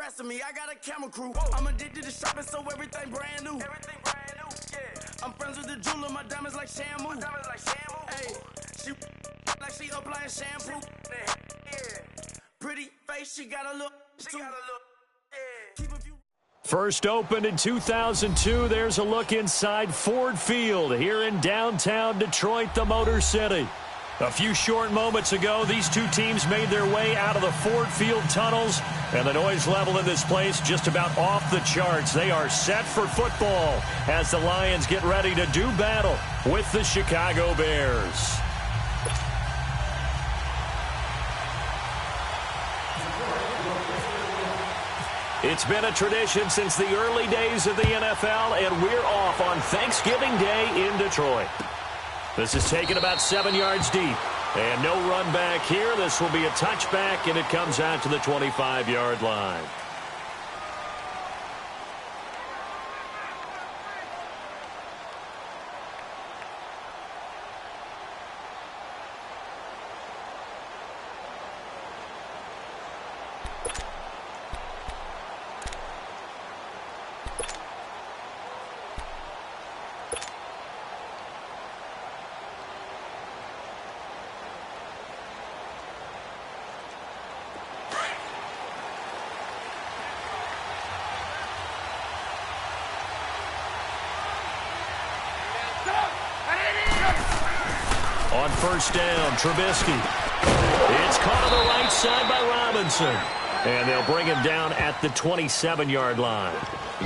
rest of me. I got a camera crew. I'm addicted to shopping, so everything brand new. Yeah. I'm friends with the jeweler. My diamonds like Shamu. Hey, she like she applying shampoo. Yeah. Pretty face, she got a look. Yeah. Keep a few. First opened in 2002, there's a look inside Ford Field here in downtown Detroit, the Motor City. A few short moments ago, these two teams made their way out of the Ford Field tunnels, and the noise level in this place just about off the charts. They are set for football as the Lions get ready to do battle with the Chicago Bears. It's been a tradition since the early days of the NFL, and we're off on Thanksgiving Day in Detroit. This is taken about 7 yards deep, and no run back here. This will be a touchback, and it comes out to the 25-yard line. On first down, Trubisky. It's caught on the right side by Robinson. And they'll bring him down at the 27-yard line.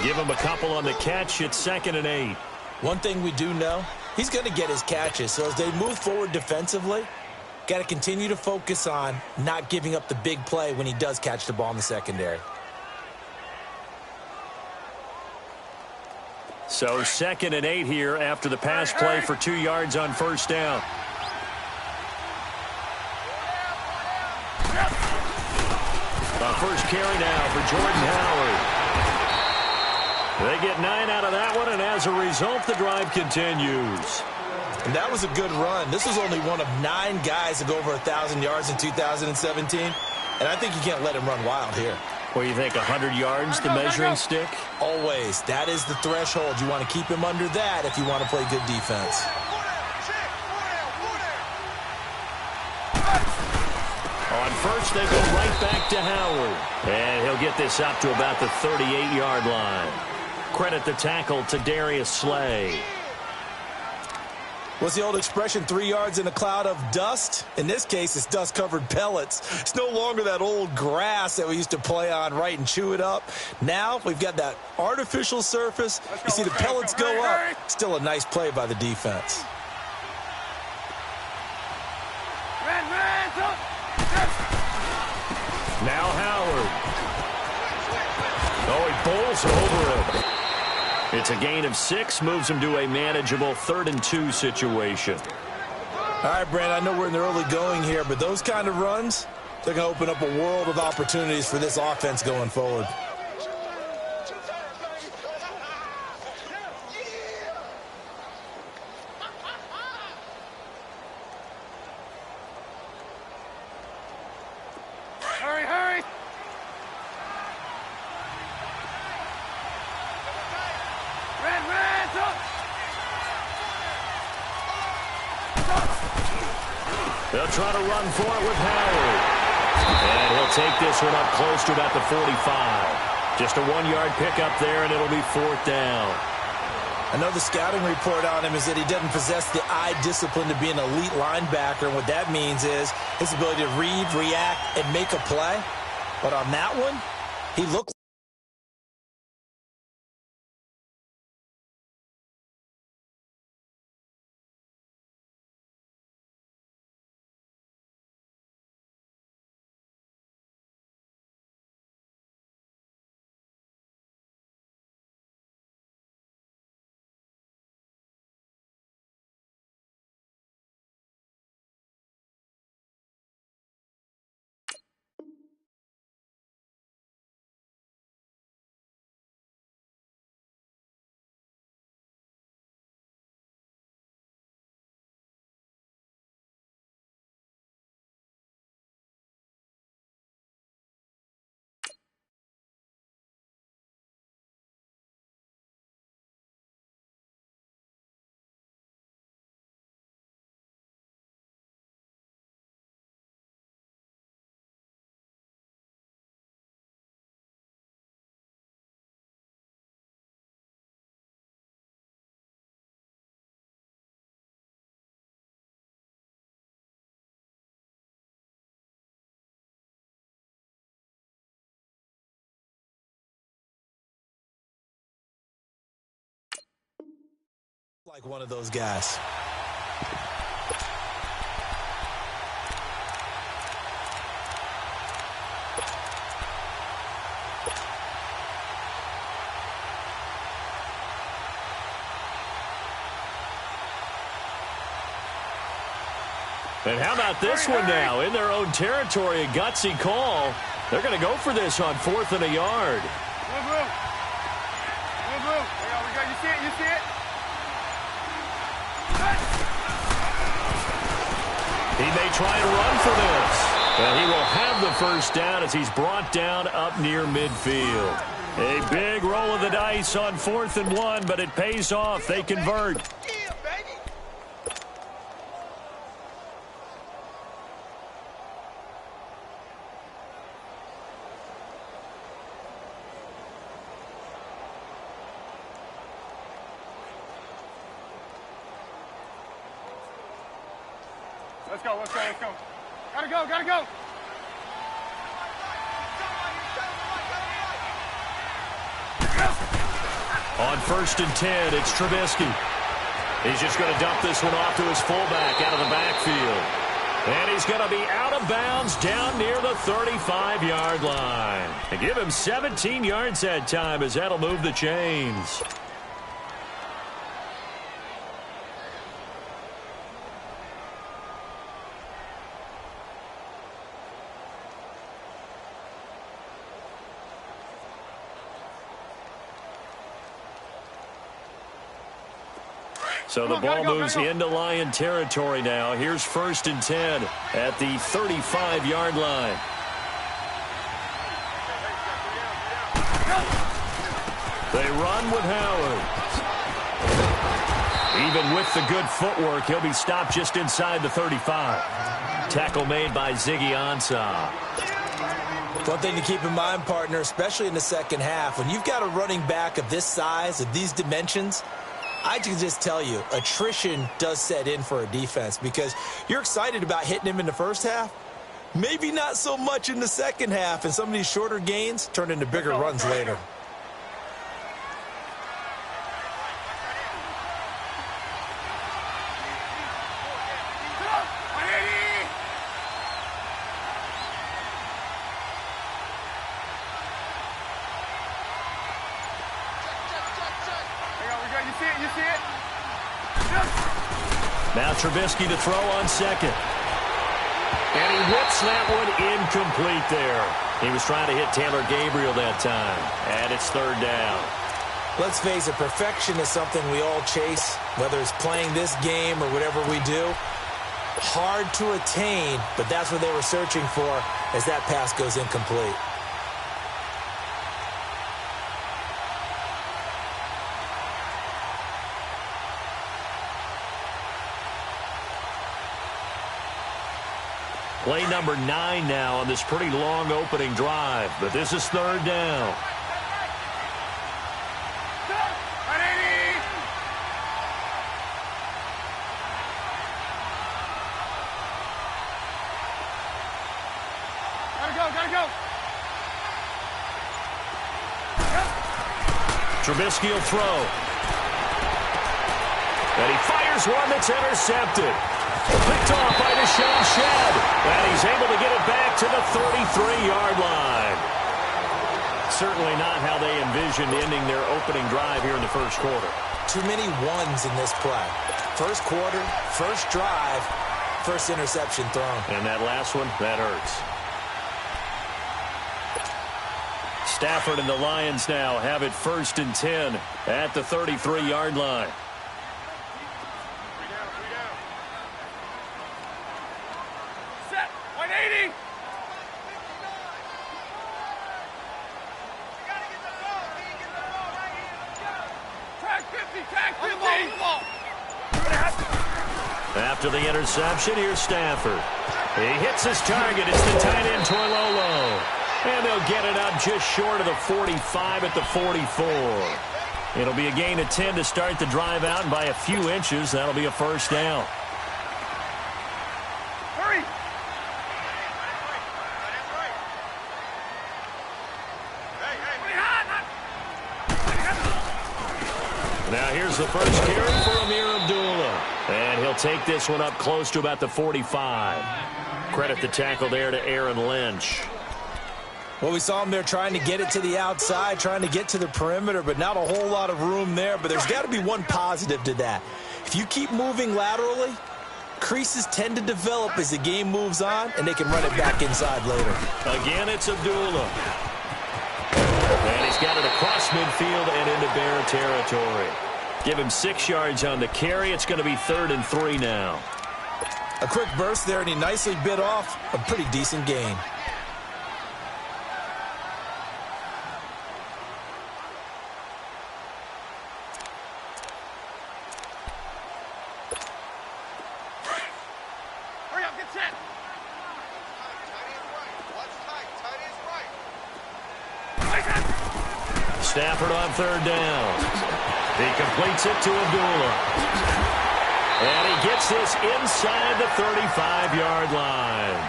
Give him a couple on the catch. It's 2nd and 8. One thing we do know, he's going to get his catches. So as they move forward defensively, got to continue to focus on not giving up the big play when he does catch the ball in the secondary. So 2nd and 8 here after the pass play for 2 yards on first down. First carry now for Jordan Howard. They get 9 out of that one, and as a result, the drive continues. And that was a good run. This was only one of 9 guys to go over 1,000 yards in 2017, and I think you can't let him run wild here. What do you think, 100 yards, the measuring stick? Always. That is the threshold. You want to keep him under that if you want to play good defense. On first, they go right back to Howard. And he'll get this up to about the 38-yard line. Credit the tackle to Darius Slay. What's the old expression, 3 yards in a cloud of dust? In this case, it's dust-covered pellets. It's no longer that old grass that we used to play on, right, and chew it up. Now we've got that artificial surface. You see the pellets go up. Still a nice play by the defense. Now Howard. Oh, he bowls over it. It's a gain of 6, moves him to a manageable 3rd and 2 situation. All right, Brand, I know we're in the early going here, but those kind of runs, they're going to open up a world of opportunities for this offense going forward. Hurry! They'll try to run for it with Howard. And he'll take this one up close to about the 45. Just a 1-yard pickup there, and it'll be 4th down. I know the scouting report on him is that he doesn't possess the eye discipline to be an elite linebacker. And what that means is his ability to read, react, and make a play. But on that one, he looked Like one of those guys. And how about this one now? In their own territory, a gutsy call. They're going to go for this on 4th and a yard. Move. We go. You see it? He may try and run for this. And he will have the first down as he's brought down up near midfield. A big roll of the dice on 4th and 1, but it pays off. They convert. Let's go. Gotta go. On 1st and 10, it's Trubisky. He's just going to dump this one off to his fullback out of the backfield. And he's going to be out of bounds down near the 35-yard line. And give him 17 yards that time as that'll move the chains. So the ball moves into Lion territory now. Here's 1st and 10 at the 35-yard line. They run with Howard. Even with the good footwork, he'll be stopped just inside the 35. Tackle made by Ziggy Ansah. One thing to keep in mind, partner, especially in the second half, when you've got a running back of this size, of these dimensions, I can just tell you, attrition does set in for a defense because you're excited about hitting him in the first half. Maybe not so much in the second half, and some of these shorter gains turn into bigger runs later. You see it? Now Trubisky to throw on 2nd. And he whips that one incomplete there. He was trying to hit Taylor Gabriel that time. And it's 3rd down. Let's face it, perfection is something we all chase, whether it's playing this game or whatever we do. Hard to attain, but that's what they were searching for as that pass goes incomplete. Play number 9 now on this pretty long opening drive, but this is 3rd down. Gotta go. Trubisky will throw. And he fires one that's intercepted. Picked off by Deshaun Shedd. And he's able to get it back to the 33-yard line. Certainly not how they envisioned ending their opening drive here in the first quarter. Too many ones in this play. First quarter, first drive, first interception thrown. And that last one, that hurts. Stafford and the Lions now have it 1st and 10 at the 33-yard line. Set. 180. Tag 50. After the interception, here's Stafford. He hits his target. It's the tight end, Toilolo. And they'll get it up just short of the 45 at the 44. It'll be a gain of 10 to start the drive out, and by a few inches, that'll be a first down. Hurry. Now Now here's the first carry for Amir Abdullah. And he'll take this one up close to about the 45. Credit the tackle there to Aaron Lynch. Well, we saw him there trying to get it to the outside, trying to get to the perimeter, but not a whole lot of room there. But there's got to be one positive to that. If you keep moving laterally, creases tend to develop as the game moves on, and they can run it back inside later. Again, it's Abdullah. And he's got it across midfield and into Bear territory. Give him 6 yards on the carry. It's going to be 3rd and 3 now. A quick burst there, and he nicely bit off a pretty decent gain. Stafford on 3rd down. He completes it to Abdullah. And he gets this inside the 35-yard line.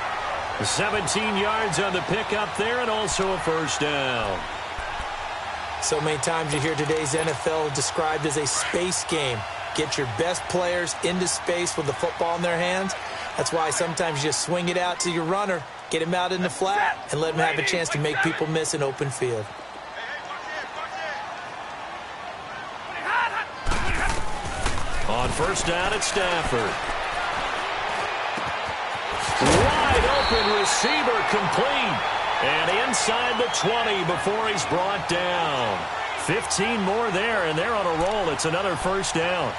17 yards on the pickup there and also a 1st down. So many times you hear today's NFL described as a space game. Get your best players into space with the football in their hands. That's why sometimes you just swing it out to your runner, get him out in the flat, and let him have a chance to make people miss an open field. On 1st down, it's Stafford. Wide open receiver complete. And inside the 20 before he's brought down. 15 more there, and they're on a roll. It's another 1st down.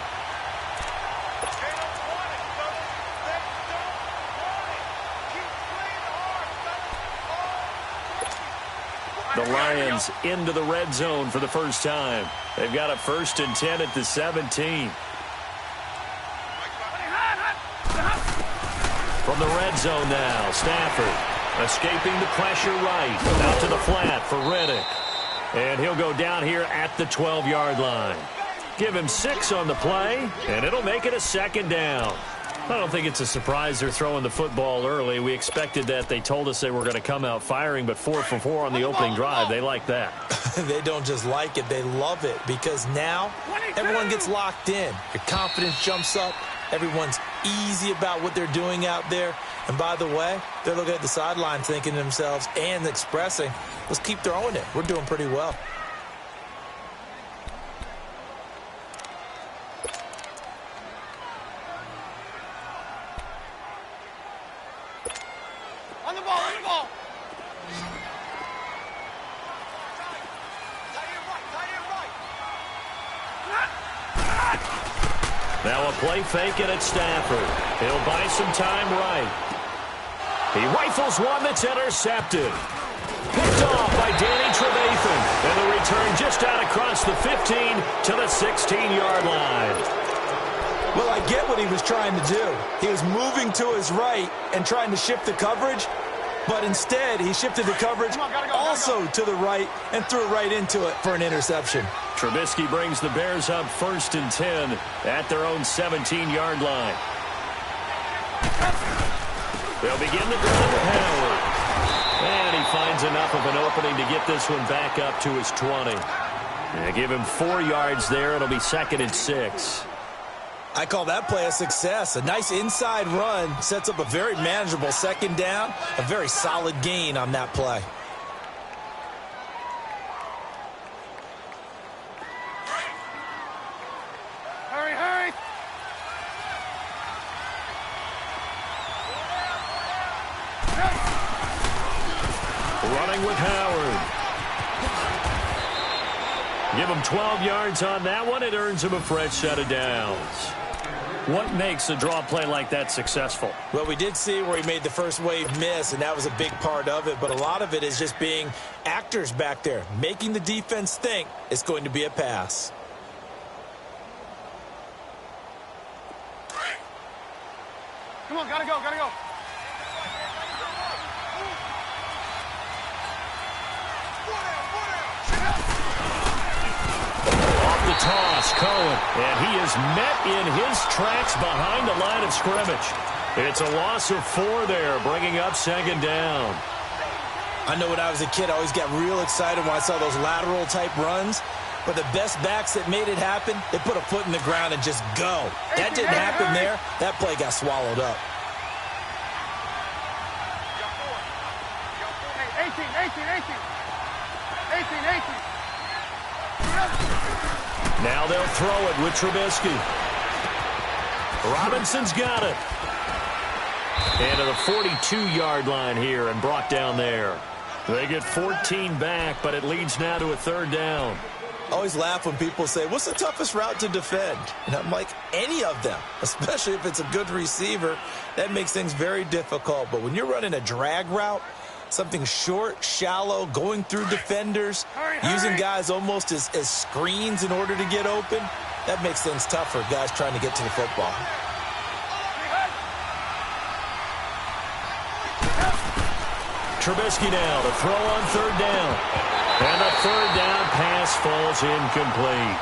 The Lions into the red zone for the first time. They've got a 1st and 10 at the 17. From the red zone now, Stafford escaping the pressure right. Out to the flat for Riddick. And he'll go down here at the 12-yard line. Give him 6 on the play, and it'll make it a 2nd down. I don't think it's a surprise they're throwing the football early. We expected that. They told us they were going to come out firing, but 4 for 4 on the opening drive. They like that. They don't just like it, they love it, because now everyone gets locked in. Your confidence jumps up. Everyone's easy about what they're doing out there. And by the way, they're looking at the sideline thinking to themselves and expressing, let's keep throwing it. We're doing pretty well. On the ball, on the ball. Now a play fake and it's Stafford. He'll buy some time right. He rifles one that's intercepted. Picked off by Danny Trevathan. And the return just out across the 15 to the 16-yard line. Well, I get what he was trying to do. He was moving to his right and trying to shift the coverage, but instead he shifted the coverage also to the right and threw it right into it for an interception. Trubisky brings the Bears up 1st and 10 at their own 17-yard line. They'll begin the drive with Howard. And he finds enough of an opening to get this one back up to his 20. And give him 4 yards there. It'll be 2nd and 6. I call that play a success. A nice inside run sets up a very manageable 2nd down. A very solid gain on that play. Hurry, hurry. Running with Howard. Give him 12 yards on that one. It earns him a fresh set of downs. What makes a draw play like that successful? Well, we did see where he made the first wave miss, and that was a big part of it. But a lot of it is just being actors back there, making the defense think it's going to be a pass. Come on, gotta go, gotta go. The toss, Cohen, and he is met in his tracks behind the line of scrimmage. It's a loss of 4 there, bringing up 2nd down. I know when I was a kid, I always got real excited when I saw those lateral type runs. But the best backs that made it happen, they put a foot in the ground and just go. That didn't happen there. That play got swallowed up. 18. Now they'll throw it with Trubisky. Robinson's got it. And to the 42-yard line here and brought down there. They get 14 back, but it leads now to a third down. I always laugh when people say, what's the toughest route to defend? And I'm like, any of them, especially if it's a good receiver. That makes things very difficult. But when you're running a drag route, something short, shallow, going through defenders, using guys almost as screens in order to get open, that makes things tough for guys trying to get to the football. Trubisky now to throw on third down. And the third down pass falls incomplete.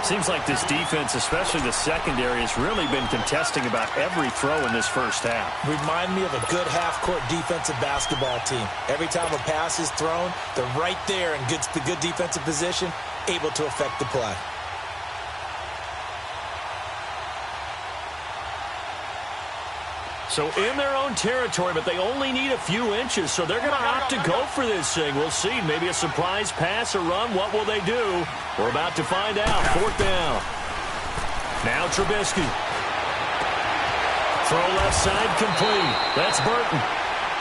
Seems like this defense, especially the secondary, has really been contesting about every throw in this first half. Remind me of a good half-court defensive basketball team. Every time a pass is thrown, they're right there in good defensive position, able to affect the play. So in their own territory, but they only need a few inches, so they're going to opt to go for this thing. We'll see. Maybe a surprise pass or run. What will they do? We're about to find out. Fourth down. Now Trubisky. Throw left side complete. That's Burton.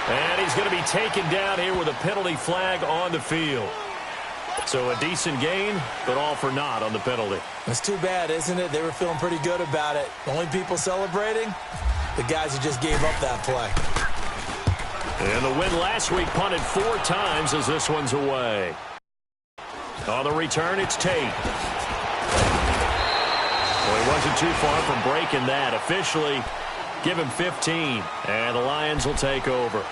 And he's going to be taken down here with a penalty flag on the field. So a decent gain, but all for naught on the penalty. That's too bad, isn't it? They were feeling pretty good about it. Only people celebrating? The guys who just gave up that play. And the win last week punted 4 times as this one's away. On the return, it's Tate. Well, he wasn't too far from breaking that. Officially, give him 15, and the Lions will take over.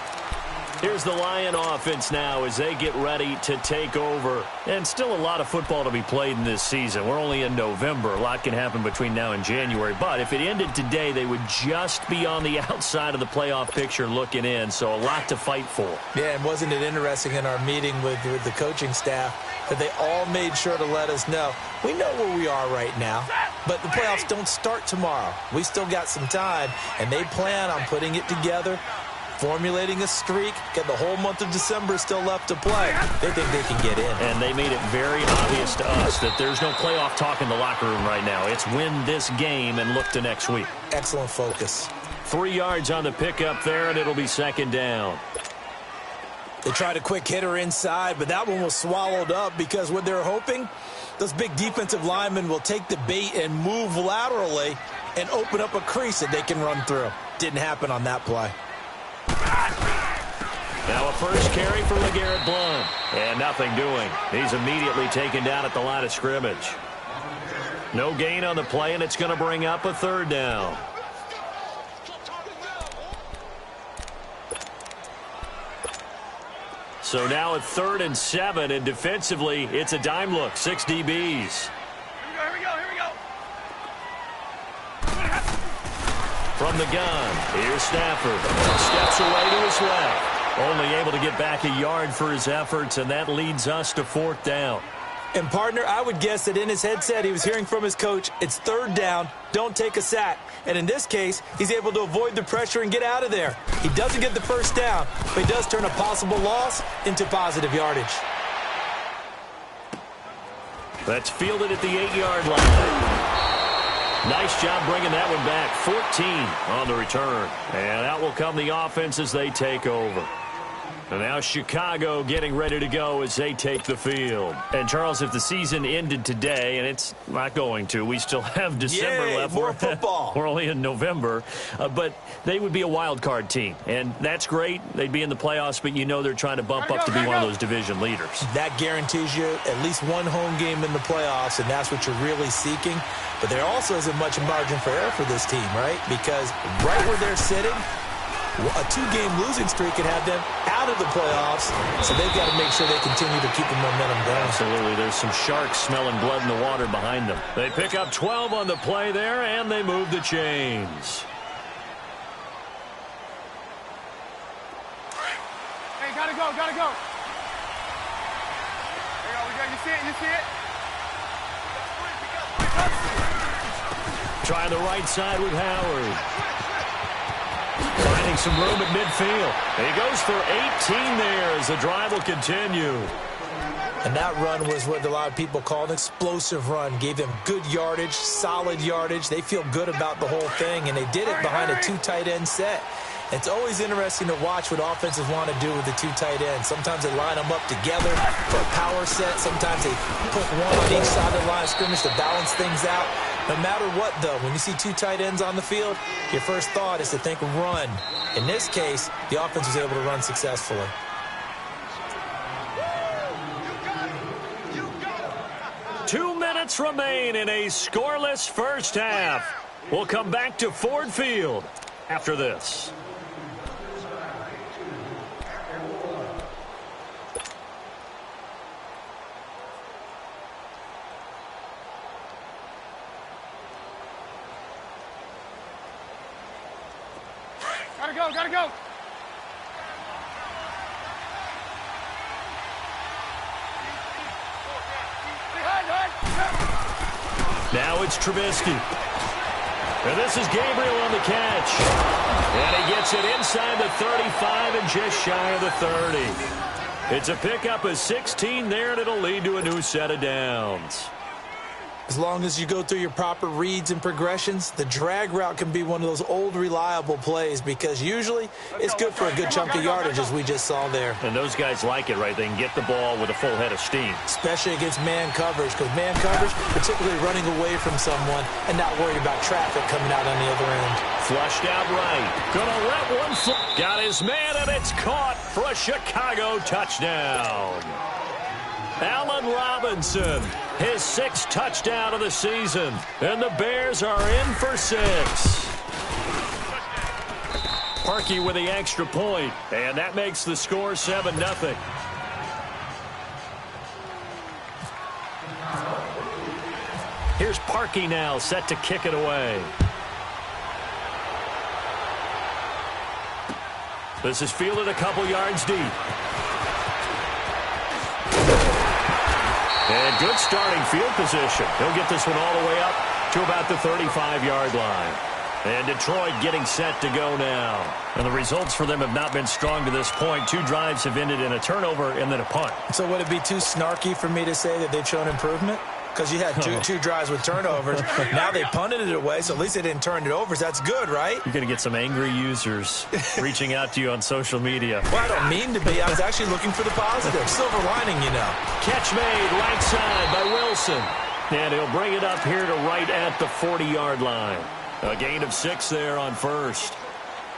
Here's the Lion offense now as they get ready to take over. And still a lot of football to be played in this season. We're only in November. A lot can happen between now and January. But if it ended today, they would just be on the outside of the playoff picture looking in. So a lot to fight for. Yeah, and wasn't it interesting in our meeting with the coaching staff that they all made sure to let us know, we know where we are right now, but the playoffs don't start tomorrow. We still got some time, and they plan on putting it together, formulating a streak, get the whole month of December still left to play. They think they can get in. And they made it very obvious to us that there's no playoff talk in the locker room right now. It's win this game and look to next week. Excellent focus. 3 yards on the pickup there, and it'll be second down. They tried a quick hitter inside, but that one was swallowed up because what they're hoping, those big defensive linemen will take the bait and move laterally and open up a crease that they can run through. Didn't happen on that play. Now a first carry for LeGarrette Blount. And nothing doing. He's immediately taken down at the line of scrimmage. No gain on the play, and it's going to bring up a third down. So now at 3rd and 7, and defensively, it's a dime look. 6 DBs. Here we go. From the gun, here's Stafford. Steps away to his left. Only able to get back a yard for his efforts, and that leads us to 4th down. And, partner, I would guess that in his headset he was hearing from his coach, it's 3rd down, don't take a sack. And in this case, he's able to avoid the pressure and get out of there. He doesn't get the first down, but he does turn a possible loss into positive yardage. That's fielded at the 8-yard line. Nice job bringing that one back. 14 on the return. And out will come the offense as they take over. And now Chicago getting ready to go as they take the field. And, Charles, if the season ended today, and it's not going to, we still have December left. More football. We're only in November. But they would be a wild card team. And that's great. They'd be in the playoffs, but you know they're trying to bump up to be one of those division leaders. That guarantees you at least one home game in the playoffs, and that's what you're really seeking. But there also isn't much margin for error for this team, right? Because right where they're sitting, a 2-game losing streak could have them out of the playoffs, so they've got to make sure they continue to keep the momentum going. Absolutely. There's some sharks smelling blood in the water behind them. They pick up 12 on the play there, and they move the chains. Hey, gotta go. You see it? You see it? Trying the right side with Howard. Finding some room at midfield. He goes for 18 there as the drive will continue. And that run was what a lot of people call an explosive run. Gave them good yardage, solid yardage. They feel good about the whole thing, and they did it behind a two tight end set. It's always interesting to watch what offenses want to do with the two tight ends. Sometimes they line them up together for a power set. Sometimes they put one on each side of the line of scrimmage to balance things out. No matter what, though, when you see two tight ends on the field, your first thought is to think run. In this case, the offense was able to run successfully. Two minutes remain in a scoreless first half. We'll come back to Ford Field after this. Gotta go, gotta go. Now it's Trubisky. And this is Gabriel on the catch. And he gets it inside the 35 and just shy of the 30. It's a pickup of 16 there, and it'll lead to a new set of downs. As long as you go through your proper reads and progressions, the drag route can be one of those old reliable plays because usually it's good for a good chunk of yardage, as we just saw there. And those guys like it, right? They can get the ball with a full head of steam. Especially against man coverage, because man coverage, particularly running away from someone and not worried about traffic coming out on the other end. Flushed out right. Gonna let one flip. Got his man, and it's caught for a Chicago touchdown. Allen Robinson, his sixth touchdown of the season. And the Bears are in for 6. Parkey with the extra point. And that makes the score 7-0. Here's Parkey now, set to kick it away. This is fielded a couple yards deep. And good starting field position. He'll get this one all the way up to about the 35-yard line. And Detroit getting set to go now. And the results for them have not been strong to this point. 2 drives have ended in a turnover and then a punt. So would it be too snarky for me to say that they've shown improvement? Because you had two drives with turnovers. Now they punted it away, so at least they didn't turn it over. So that's good, right? You're going to get some angry users reaching out to you on social media. Well, I don't mean to be. I was actually looking for the positive. Silver lining, you know. Catch made right side by Wilson. And he'll bring it up here to right at the 40-yard line. A gain of 6 there on first.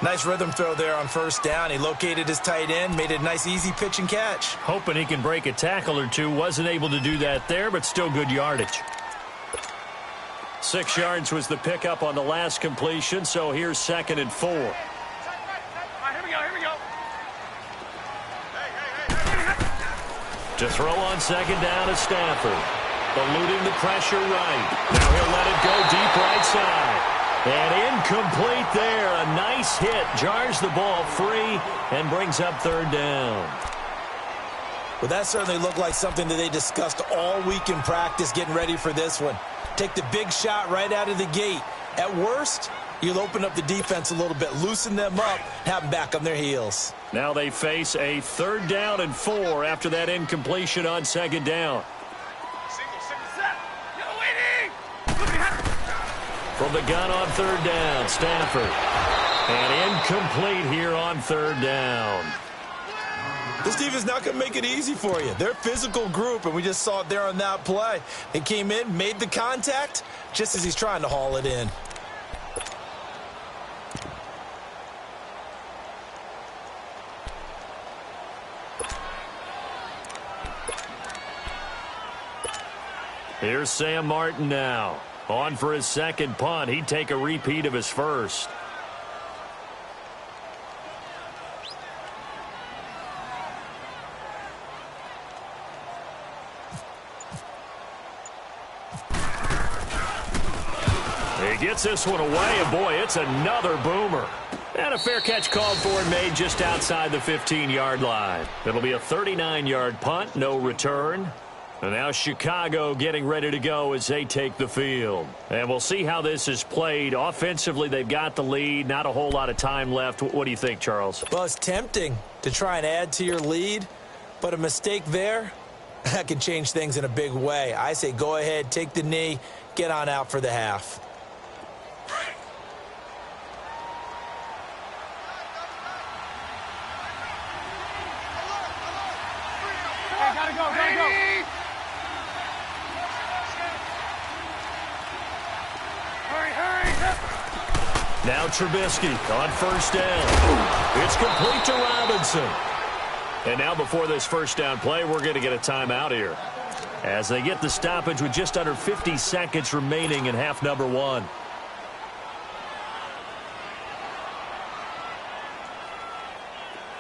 Nice rhythm throw there on first down. He located his tight end, made it a nice easy pitch and catch. Hoping he can break a tackle or two. Wasn't able to do that there, but still good yardage. 6 yards was the pickup on the last completion, so here's 2nd and 4. All right, here we go, here we go. To throw on 2nd down is Stafford. Eluding the pressure right. Now he'll let it go deep right side. And incomplete there. A nice hit. Jars the ball free and brings up 3rd down. Well, that certainly looked like something that they discussed all week in practice getting ready for this one. Take the big shot right out of the gate. At worst, you'll open up the defense a little bit, loosen them up, have them back on their heels. Now they face a 3rd down and 4 after that incompletion on 2nd down. From the gun on 3rd down, Stafford. And incomplete here on 3rd down. This defense is not going to make it easy for you. They're a physical group, and we just saw it there on that play. They came in, made the contact, just as he's trying to haul it in. Here's Sam Martin now. On for his 2nd punt. He'd take a repeat of his first. He gets this one away, and boy, it's another boomer. And a fair catch called for and made just outside the 15-yard line. It'll be a 39-yard punt, no return. And now Chicago getting ready to go as they take the field. And we'll see how this is played. Offensively, they've got the lead. Not a whole lot of time left. What do you think, Charles? Well, it's tempting to try and add to your lead, but a mistake there, that can change things in a big way. I say go ahead, take the knee, get on out for the half. Hey, gotta go, gotta go. Now Trubisky on first down. It's complete to Robinson. And now before this first down play, we're going to get a timeout here, as they get the stoppage with just under 50 seconds remaining in half number 1.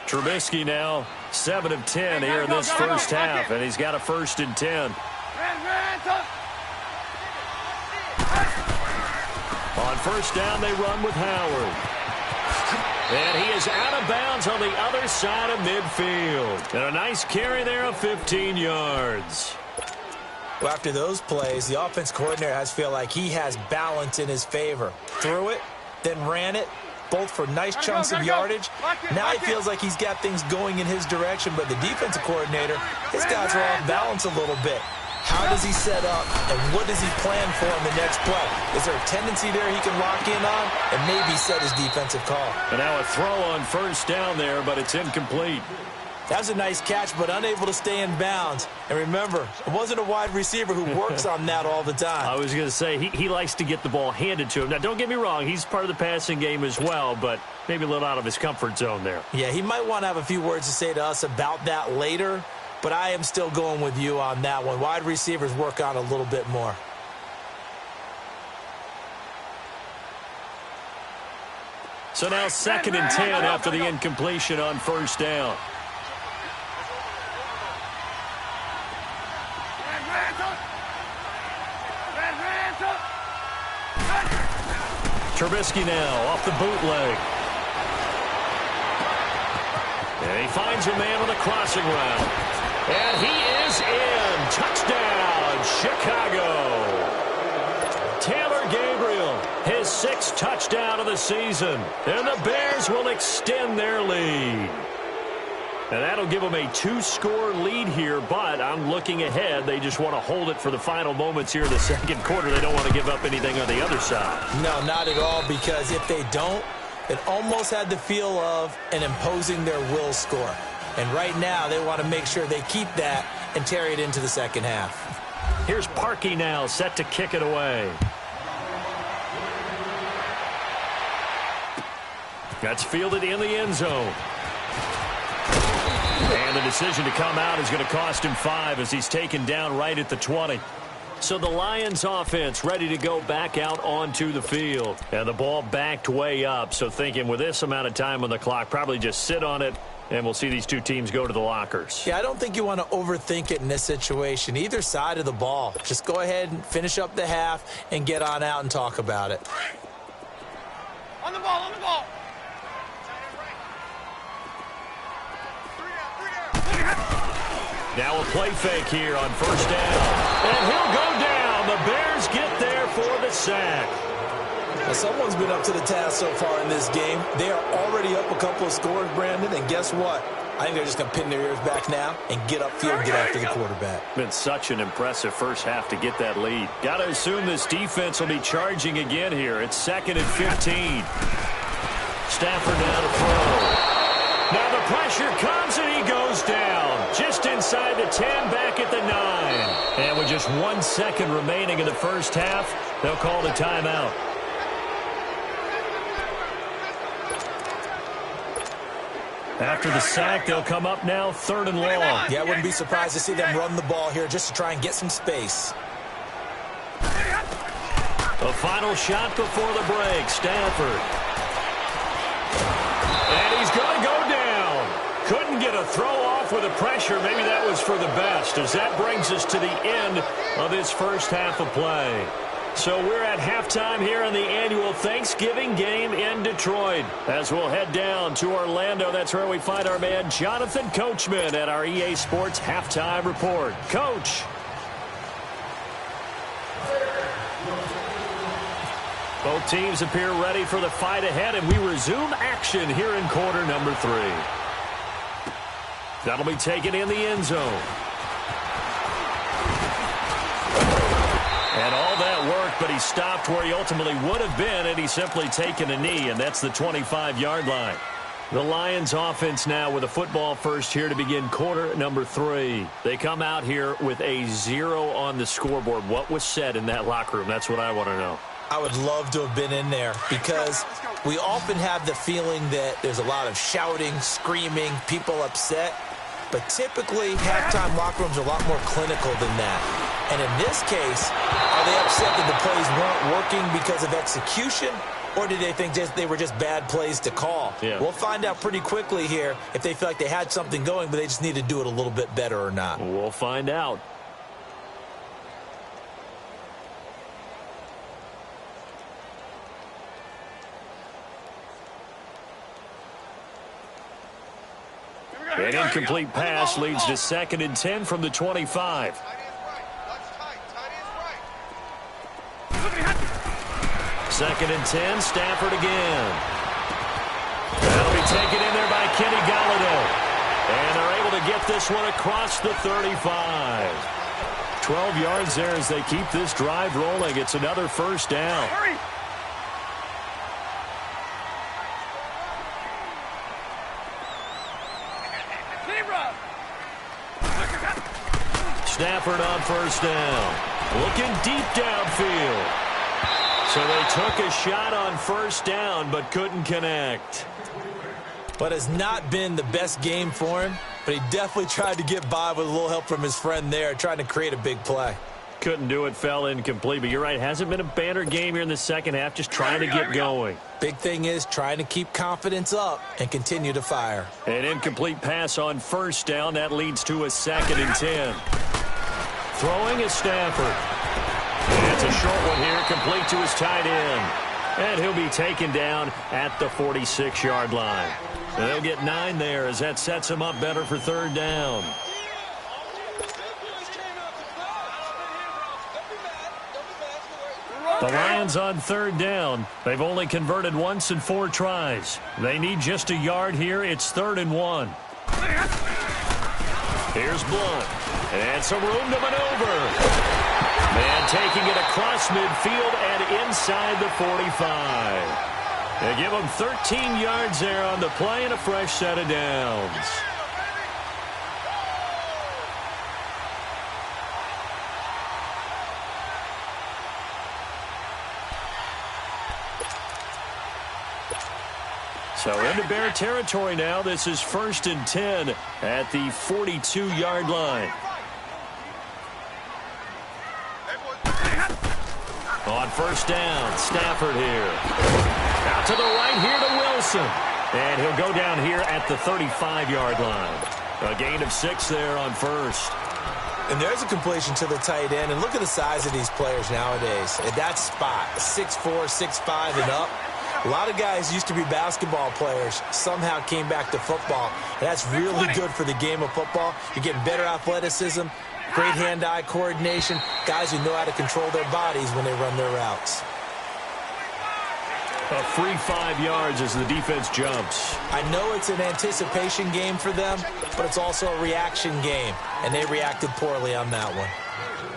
Trubisky now 7 of 10 here in this first half, and he's got a 1st and 10. On first down, they run with Howard. And he is out of bounds on the other side of midfield. And a nice carry there of 15 yards. Well, after those plays, the offense coordinator has feel like he has balance in his favor. Threw it, then ran it, both for nice chunks of yardage. Now he feels like he's got things going in his direction, but the defensive coordinator, his guys are off balance a little bit. How does he set up, and what does he plan for in the next play? Is there a tendency there he can lock in on and maybe set his defensive call? And now a throw on first down there, but it's incomplete. That was a nice catch, but unable to stay in bounds. And remember, it wasn't a wide receiver who works on that all the time. I was going to say, he likes to get the ball handed to him. Now, don't get me wrong, he's part of the passing game as well, but maybe a little out of his comfort zone there. Yeah, he might want to have a few words to say to us about that later, but I am still going with you on that one. Wide receivers work on a little bit more. So now 2nd and 10 after the incompletion on first down. Trubisky now off the bootleg. And he finds a man on the crossing route. And he is in. Touchdown, Chicago. Taylor Gabriel, his 6th touchdown of the season. And the Bears will extend their lead. And that'll give them a 2-score lead here, but I'm looking ahead. They just want to hold it for the final moments here in the second quarter. They don't want to give up anything on the other side. No, not at all, because if they don't, it almost had the feel of an imposing their will score. And right now, they want to make sure they keep that and carry it into the second half. Here's Parkey now, set to kick it away. That's fielded in the end zone. And the decision to come out is going to cost him 5 as he's taken down right at the 20. So the Lions offense ready to go back out onto the field. And the ball backed way up. So thinking with this amount of time on the clock, probably just sit on it, and we'll see these two teams go to the lockers. Yeah, I don't think you want to overthink it in this situation. Either side of the ball. Just go ahead and finish up the half and get on out and talk about it. On the ball, on the ball. Now a play fake here on first down. And he'll go down. The Bears get there for the sack. Well, someone's been up to the task so far in this game. They are already up a couple of scores, Brandon, and guess what? I think they're just going to pin their ears back now and get upfield and get after the quarterback. Been such an impressive first half to get that lead. Got to assume this defense will be charging again here. It's 2nd and 15. Stafford now to throw. Now the pressure comes and he goes down. Just inside the 10, back at the 9. And with just 1 second remaining in the first half, they'll call the timeout. After the sack, they'll come up now 3rd and long. Yeah, I wouldn't be surprised to see them run the ball here just to try and get some space. A final shot before the break. Stafford. And he's going to go down. Couldn't get a throw off with the pressure. Maybe that was for the best, as that brings us to the end of this first half of play. So we're at halftime here in the annual Thanksgiving game in Detroit. As we'll head down to Orlando, that's where we find our man Jonathan Coachman at our EA Sports Halftime Report. Coach, Both teams appear ready for the fight ahead, and we resume action here in quarter number 3. That'll be taken in the end zone. And all that work, but he stopped where he ultimately would have been, and he's simply taken a knee, and that's the 25-yard line. The Lions offense now with a football first here to begin quarter number 3. They come out here with a 0 on the scoreboard. What was said in that locker room? That's what I want to know. I would love to have been in there because we often have the feeling that there's a lot of shouting, screaming, people upset. But typically, halftime locker rooms are a lot more clinical than that. And in this case, are they upset that the plays weren't working because of execution? Or did they think they were just bad plays to call? Yeah. We'll find out pretty quickly here if they feel like they had something going, but they just need to do it a little bit better or not. We'll find out. An incomplete pass leads to 2nd and 10 from the 25. Second and 10, Stafford again. That'll be taken in there by Kenny Golladay. And they're able to get this one across the 35. 12 yards there as they keep this drive rolling. It's another first down. Hurry! Stafford on first down. Looking deep downfield. So they took a shot on first down but couldn't connect. But it's not been the best game for him, but he definitely tried to get by with a little help from his friend there, trying to create a big play. Couldn't do it, fell incomplete. But you're right, hasn't been a banner game here in the second half, just trying to get going. Big thing is trying to keep confidence up and continue to fire. An incomplete pass on first down. That leads to a 2nd and 10. Throwing is Stafford. And it's a short one here, complete to his tight end. And he'll be taken down at the 46-yard line. They'll get 9 there as that sets him up better for 3rd down. The Lions on 3rd down. They've only converted once in 4 tries. They need just a yard here. It's 3rd and 1. Here's Blunt. And some room to maneuver. And taking it across midfield and inside the 45. They give him 13 yards there on the play and a fresh set of downs. So into Bear territory now. This is 1st and 10 at the 42-yard line. On first down, Stafford here. Out to the right here to Wilson. And he'll go down here at the 35-yard line. A gain of 6 there on first. And there's a completion to the tight end. And look at the size of these players nowadays. At that spot, 6'4", 6'5", and up. A lot of guys used to be basketball players, somehow came back to football. And that's really good for the game of football. You're getting better athleticism, great hand-eye coordination, guys who know how to control their bodies when they run their routes. A free 5 yards as the defense jumps. I know it's an anticipation game for them, but it's also a reaction game, and they reacted poorly on that one.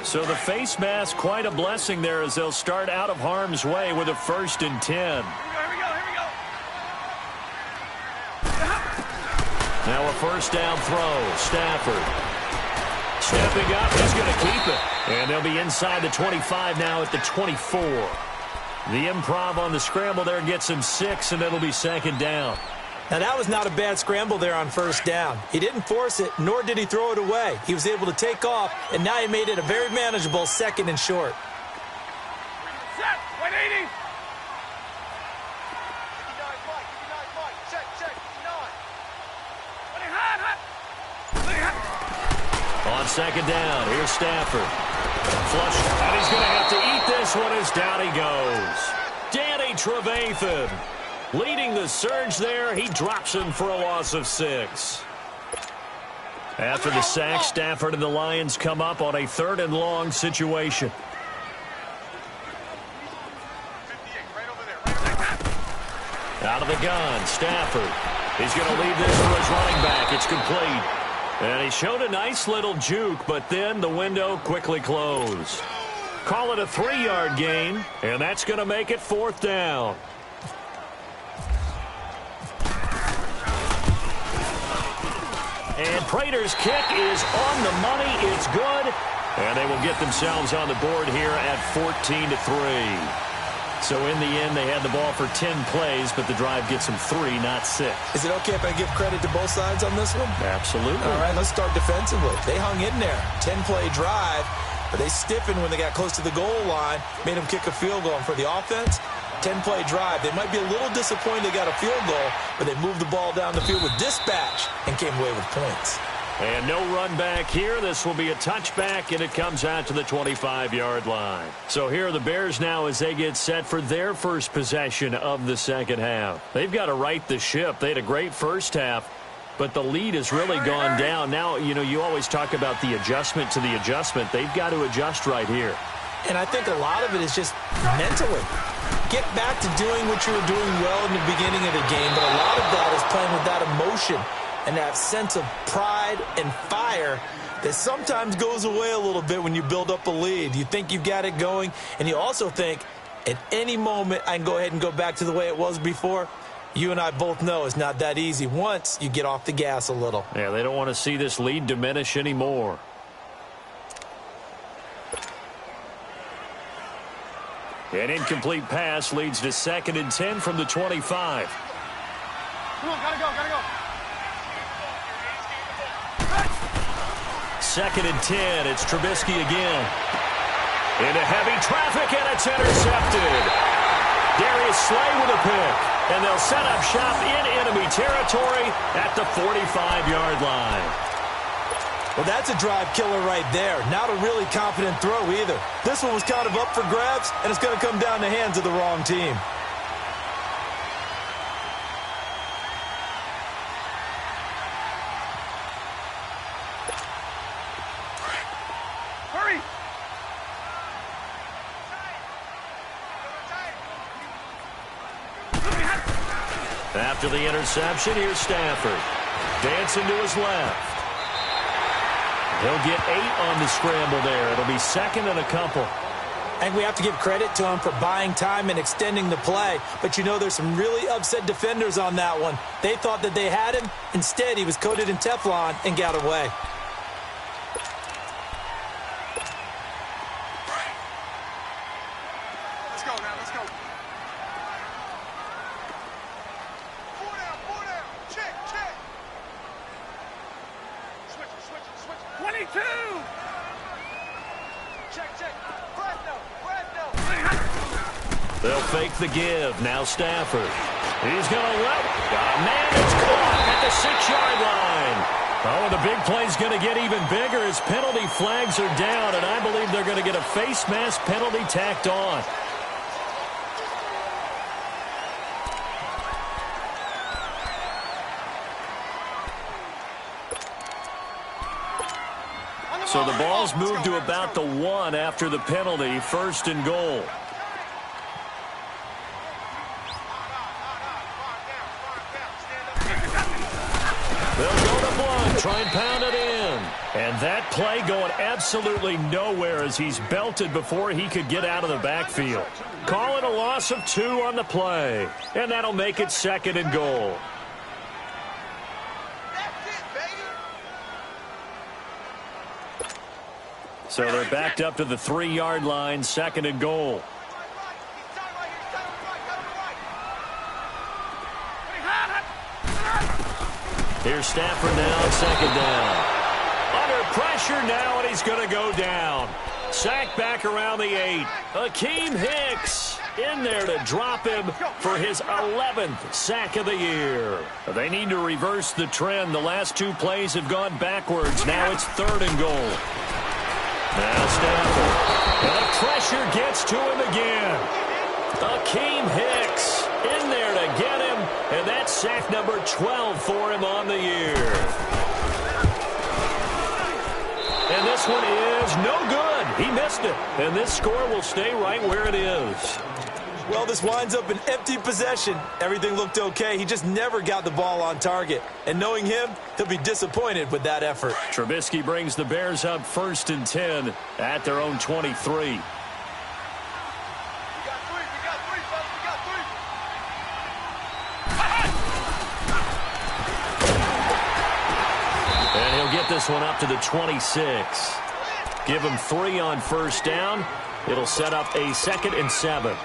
So the face mask, quite a blessing there as they'll start out of harm's way with a 1st and 10. Here we go. Now a first down throw. Stafford stepping up. He's going to keep it. And they'll be inside the 25 now at the 24. The improv on the scramble there gets him 6, and it'll be 2nd down. Now, that was not a bad scramble there on first down. He didn't force it, nor did he throw it away. He was able to take off, and now he made it a very manageable 2nd and short. Set. 180. On 2nd down, here's Stafford. Flush, and he's going to have to eat this one as down he goes. Danny Trevathan leading the surge there. He drops him for a loss of 6. After the sack, Stafford and the Lions come up on a 3rd and long situation. Out of the gun, Stafford. He's going to leave this for his running back. It's complete. And he showed a nice little juke, but then the window quickly closed. Call it a 3-yard gain, and that's going to make it 4th down. And Prater's kick is on the money. It's good. And they will get themselves on the board here at 14-3. So in the end, they had the ball for 10 plays, but the drive gets them 3, not 6. Is it okay if I give credit to both sides on this one? Absolutely. All right, let's start defensively. They hung in there. 10-play drive, but they stiffened when they got close to the goal line, made them kick a field goal. And for the offense, 10-play drive. They might be a little disappointed they got a field goal, but they moved the ball down the field with dispatch and came away with points. And no run back here. This will be a touchback, and it comes out to the 25-yard line. So here are the Bears now as they get set for their first possession of the second half. They've got to right the ship. They had a great first half, but the lead has really gone down. Now, you always talk about the adjustment to the adjustment. They've got to adjust right here. And I think a lot of it is just mentally. Get back to doing what you were doing well in the beginning of the game, but a lot of that is playing with that emotion and that sense of pride and fire that sometimes goes away a little bit when you build up a lead. You think you've got it going, and you also think at any moment I can go ahead and go back to the way it was before. You and I both know it's not that easy once you get off the gas a little. Yeah, they don't want to see this lead diminish anymore. An incomplete pass leads to 2nd and 10 from the 25. Come on, gotta go. 2nd and 10. It's Trubisky again. Into heavy traffic, and it's intercepted. Darius Slay with a pick. And they'll set up shop in enemy territory at the 45-yard line. Well, that's a drive killer right there. Not a really confident throw either. This one was kind of up for grabs, and it's going to come down the hands of the wrong team. Hurry! After the interception, here's Stafford. Dancing to his left. He'll get 8 on the scramble there. It'll be 2nd and a couple. And we have to give credit to him for buying time and extending the play. But there's some really upset defenders on that one. They thought that they had him. Instead, he was coated in Teflon and got away. Let's go now, let's go. 4 down. Check. Switch it. 22! Check. Brando. They'll fake the give. Now Stafford. He's going to let. Man, it's caught at the 6-yard line. Oh, the big play's going to get even bigger as penalty flags are down, and I believe they're going to get a face mask penalty tacked on. So the ball's moved to about the 1 after the penalty, 1st and goal. They'll go to Blunt, try and pound it in. And that play going absolutely nowhere as he's belted before he could get out of the backfield. Call it a loss of 2 on the play. And that'll make it 2nd and goal. So they're backed up to the 3-yard line, 2nd and goal. Here's Stafford now, 2nd down. Under pressure now, and he's going to go down. Sacked back around the 8. Akeem Hicks in there to drop him for his 11th sack of the year. They need to reverse the trend. The last 2 plays have gone backwards. Now it's 3rd and goal. Now Stafford. And the pressure gets to him again. Akeem Hicks in there to get him. And that's sack number 12 for him on the year. And this one is no good. He missed it. And this score will stay right where it is. Well, this winds up an empty possession. Everything looked okay. He just never got the ball on target. And knowing him, he'll be disappointed with that effort. Trubisky brings the Bears up 1st and 10 at their own 23. And he'll get this one up to the 26. Give him 3 on 1st down. It'll set up a 2nd and 7.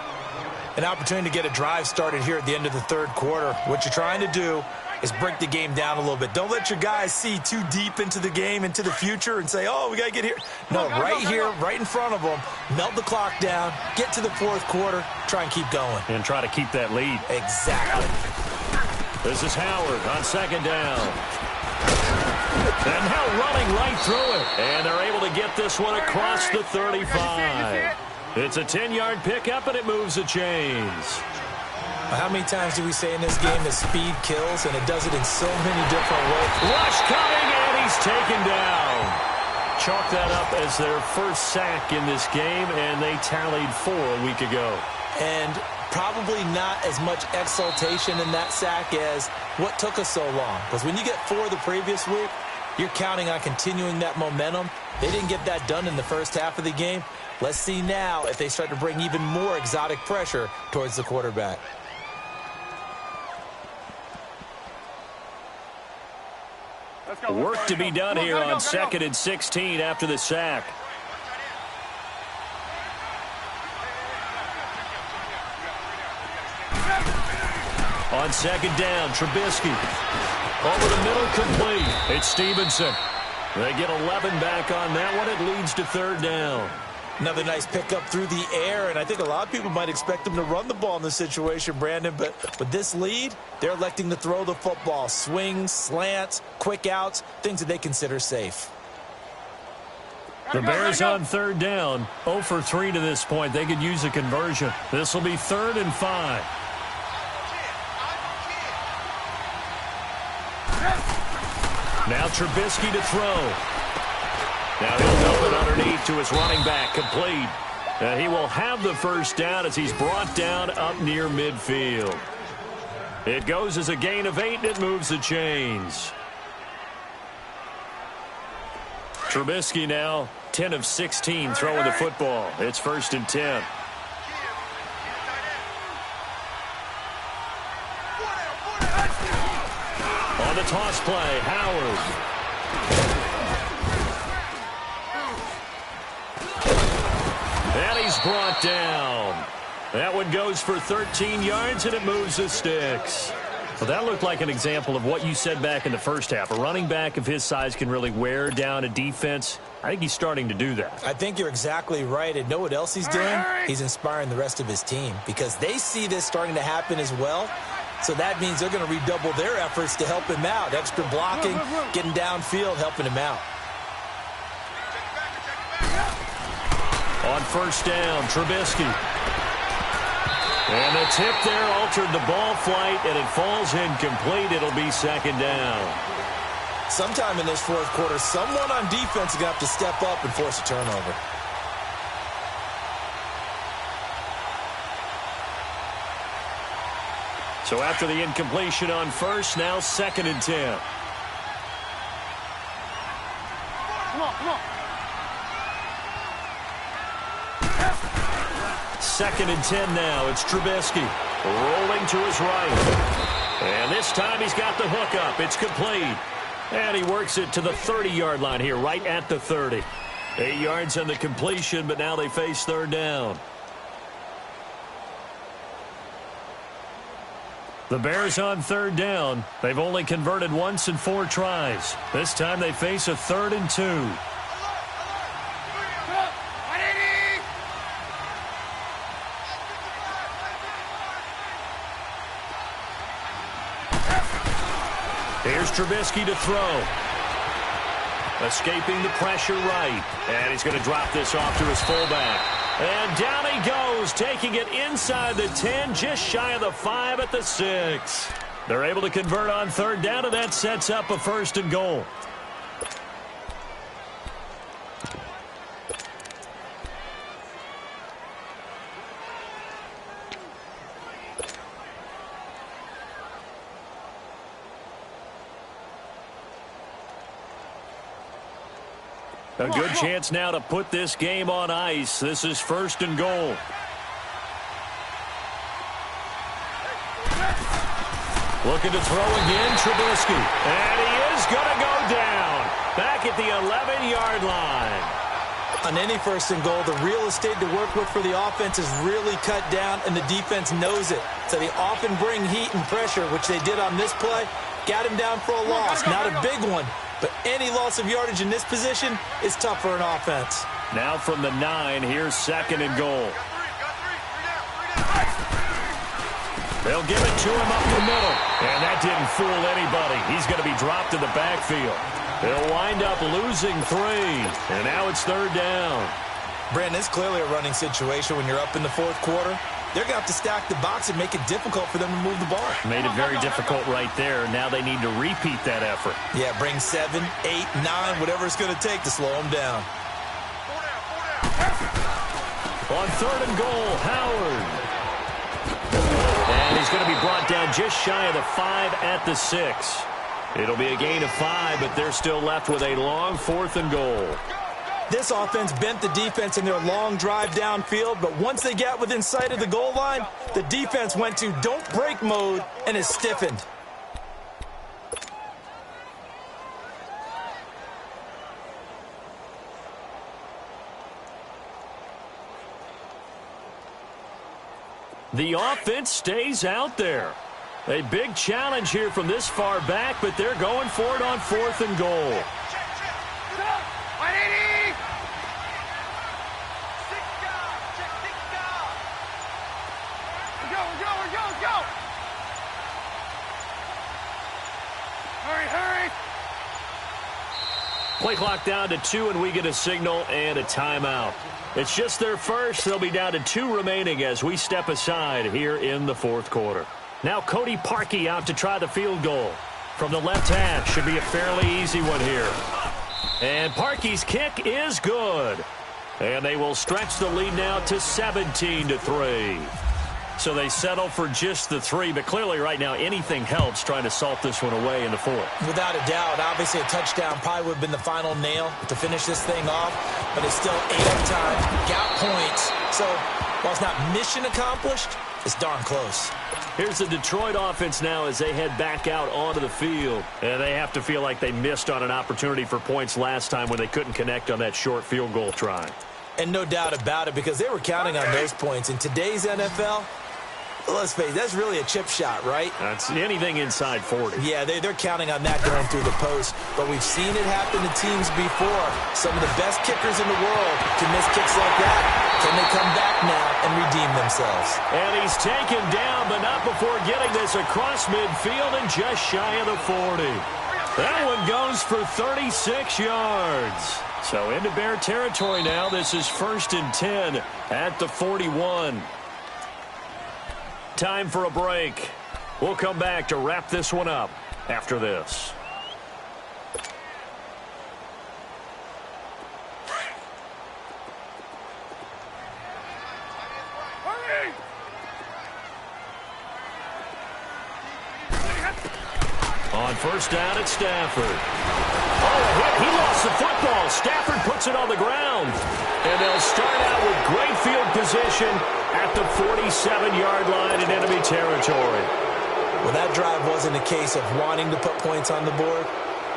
An opportunity to get a drive started here at the end of the 3rd quarter. What you're trying to do is break the game down a little bit. Don't let your guys see too deep into the game, into the future, and say, oh, we got to get here. No, right here, right in front of them, melt the clock down, get to the 4th quarter, try and keep going. And try to keep that lead. Exactly. This is Howard on 2nd down. And now running right through it. And they're able to get this one across the 35. It's a 10-yard pickup, and it moves the chains. How many times do we say in this game that speed kills, and it does it in so many different ways? Rush coming, and he's taken down. Chalk that up as their first sack in this game, and they tallied 4 a week ago. And probably not as much exultation in that sack as what took us so long. Because when you get 4 the previous week, you're counting on continuing that momentum. They didn't get that done in the first half of the game. Let's see now if they start to bring even more exotic pressure towards the quarterback. Work to be done here on 2nd and 16 after the sack. On 2nd down, Trubisky. Over the middle, complete. It's Stevenson. They get 11 back on that one. It leads to 3rd down. Another nice pickup through the air, and I think a lot of people might expect them to run the ball in this situation, Brandon, but with this lead, they're electing to throw the football. Swings, slants, quick outs, things that they consider safe. The Bears on 3rd down, 0 for 3 to this point. They could use a conversion. This will be 3rd and 5. Now Trubisky to throw. Now he'll dump it underneath to his running back, complete. And he will have the 1st down as he's brought down up near midfield. It goes as a gain of 8, and it moves the chains. Trubisky now 10 of 16 throwing the football. It's 1st and 10. On the toss play, Howard. And he's brought down. That one goes for 13 yards, and it moves the sticks. Well, that looked like an example of what you said back in the first half. A running back of his size can really wear down a defense. I think he's starting to do that. I think you're exactly right. And know what else he's doing? He's inspiring the rest of his team because they see this starting to happen as well. So that means they're going to redouble their efforts to help him out. Extra blocking, getting downfield, helping him out. On 1st down, Trubisky. And the tip there altered the ball flight, and it falls incomplete. It'll be 2nd down. Sometime in this 4th quarter, someone on defense is going to have to step up and force a turnover. So after the incompletion on 1st, now 2nd and 10. Come on. 2nd and 10 now. It's Trubisky rolling to his right. And this time he's got the hook up. It's complete. And he works it to the 30-yard line here, right at the 30. 8 yards on the completion, but now they face 3rd down. The Bears on 3rd down. They've only converted once in 4 tries. This time they face a 3rd and 2. Here's Trubisky to throw. Escaping the pressure right. And he's going to drop this off to his fullback. And down he goes, taking it inside the 10, just shy of the 5 at the 6. They're able to convert on 3rd down, and that sets up a 1st and goal. A good chance now to put this game on ice. This is 1st and goal. Looking to throw again, Trubisky. And he is going to go down. Back at the 11-yard line. On any 1st and goal, the real estate to work with for the offense is really cut down, and the defense knows it. So they often bring heat and pressure, which they did on this play. Got him down for a loss. Not a big one, but any loss of yardage in this position is tough for an offense. Now from the 9, here's 2nd and goal. They'll give it to him up the middle. And that didn't fool anybody. He's going to be dropped in the backfield. They'll wind up losing 3. And now it's 3rd down. Brandon, it's clearly a running situation when you're up in the 4th quarter. They're going to have to stack the box and make it difficult for them to move the ball. Made it very difficult right there. Now they need to repeat that effort. Yeah, bring 7, 8, 9, whatever it's going to take to slow them down. On 3rd and goal, Howard. And he's going to be brought down just shy of the 5 at the 6. It'll be a gain of 5, but they're still left with a long 4th and goal. This offense bent the defense in their long drive downfield, but once they got within sight of the goal line, the defense went to don't break mode and is stiffened. The offense stays out there. A big challenge here from this far back, but they're going for it on 4th and goal. Play clock down to 2, and we get a signal and a timeout. It's just their first. They'll be down to 2 remaining as we step aside here in the 4th quarter. Now Cody Parkey out to try the field goal. From the left half, should be a fairly easy one here. And Parkey's kick is good. And they will stretch the lead now to 17-3. So they settle for just the 3, but clearly right now anything helps trying to salt this one away in the 4th. Without a doubt, obviously a touchdown probably would have been the final nail to finish this thing off, but it's still 8 up time, got points. So while it's not mission accomplished, it's darn close. Here's the Detroit offense now as they head back out onto the field. And they have to feel like they missed on an opportunity for points last time when they couldn't connect on that short field goal try. And no doubt about it, because they were counting on those points. In today's NFL, let's face it, that's really a chip shot, right? That's anything inside 40. Yeah, they're counting on that going through the post. But we've seen it happen to teams before. Some of the best kickers in the world can miss kicks like that. Can they come back now and redeem themselves? And he's taken down, but not before getting this across midfield and just shy of the 40. That one goes for 36 yards. So into Bear territory now. This is 1st and 10 at the 41. Time for a break. We'll come back to wrap this one up after this. On 1st down at Stafford. Oh, a hit. He lost the football. Stafford puts it on the ground. And they'll start out with great field position at the 47-yard line in enemy territory. Well, that drive wasn't a case of wanting to put points on the board.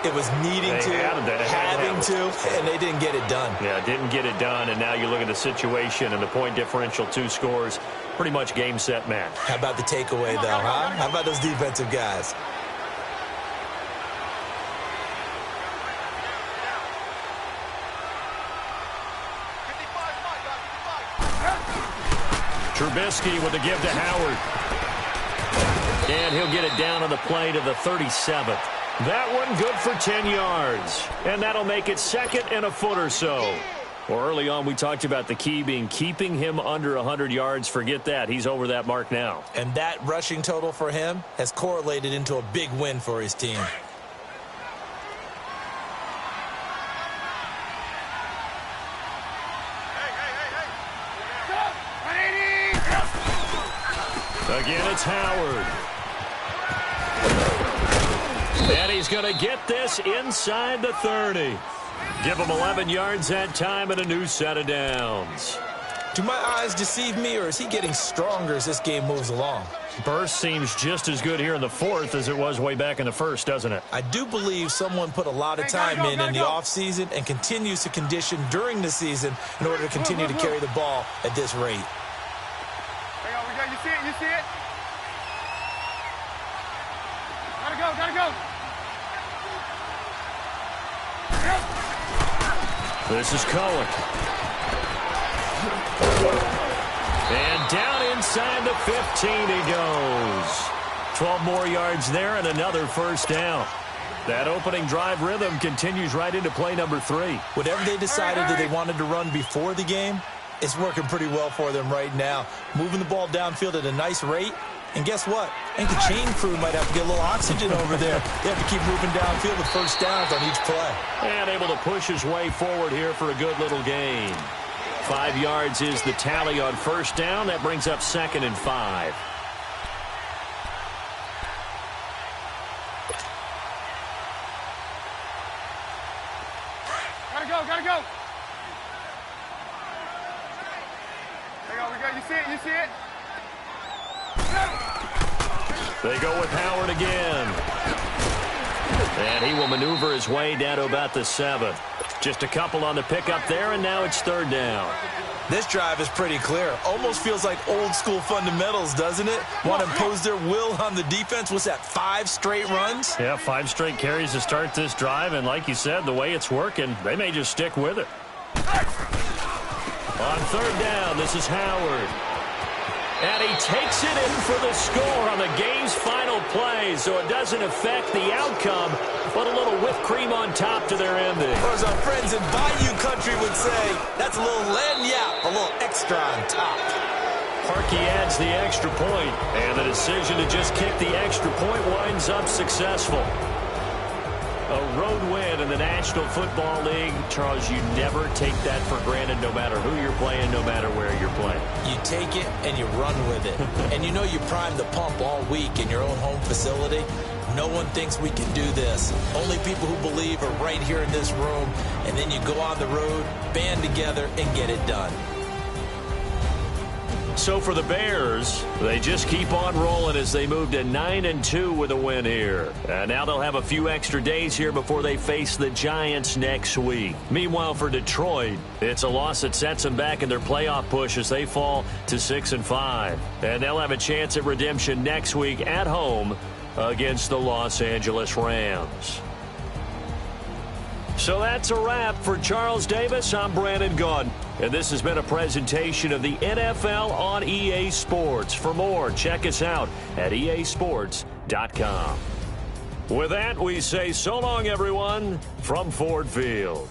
It was needing to, having to, and they didn't get it done. Yeah, didn't get it done, and now you look at the situation and the point differential, 2 scores, pretty much game, set, match. How about the takeaway, though, huh? How about those defensive guys? Trubisky with the give to Howard. And he'll get it down on the play to the 37th. That one good for 10 yards. And that'll make it 2nd and a foot or so. Well, early on we talked about the key being keeping him under 100 yards. Forget that. He's over that mark now. And that rushing total for him has correlated into a big win for his team. Again, it's Howard. And he's going to get this inside the 30. Give him 11 yards that time and a new set of downs. Do my eyes deceive me, or is he getting stronger as this game moves along? Burst seems just as good here in the fourth as it was way back in the first, doesn't it? I do believe someone put a lot of time in the offseason and continues to condition during the season in order to continue to carry the ball at this rate. Hang on, you see it, you see it? Gotta go. This is Cohen. And down inside the 15 he goes. 12 more yards there and another first down. That opening drive rhythm continues right into play number 3. Whatever they decided that they wanted to run before the game, it's working pretty well for them right now. Moving the ball downfield at a nice rate. And guess what? I think the chain crew might have to get a little oxygen over there. They have to keep moving downfield with first downs on each play. And able to push his way forward here for a good little gain. 5 yards is the tally on first down. That brings up 2nd and 5. Gotta go. Hang on, you see it? They go with Howard again. And he will maneuver his way down to about the 7. Just a couple on the pickup there, and now it's 3rd down. This drive is pretty clear. Almost feels like old school fundamentals, doesn't it? Want to impose their will on the defense. What's that, 5 straight runs? Yeah, 5 straight carries to start this drive, and like you said, the way it's working, they may just stick with it. On 3rd down, this is Howard. And he takes it in for the score on the game's final play, so it doesn't affect the outcome, but a little whipped cream on top to their ending. Or as our friends in Bayou Country would say, that's a little lagniappe, a little extra on top. Parkey adds the extra point, and the decision to just kick the extra point winds up successful. A road win in the National Football League. Charles, you never take that for granted no matter who you're playing, no matter where you're playing. You take it and you run with it. And you know you primed the pump all week in your own home facility. No one thinks we can do this. Only people who believe are right here in this room. And then you go on the road, band together, and get it done. So for the Bears, they just keep on rolling as they move to 9-2 with a win here. And now they'll have a few extra days here before they face the Giants next week. Meanwhile, for Detroit, it's a loss that sets them back in their playoff push as they fall to 6-5. And they'll have a chance at redemption next week at home against the Los Angeles Rams. So that's a wrap for Charles Davis. I'm Brandon Gaudin, and this has been a presentation of the NFL on EA Sports. For more, check us out at easports.com. With that, we say so long, everyone, from Ford Field.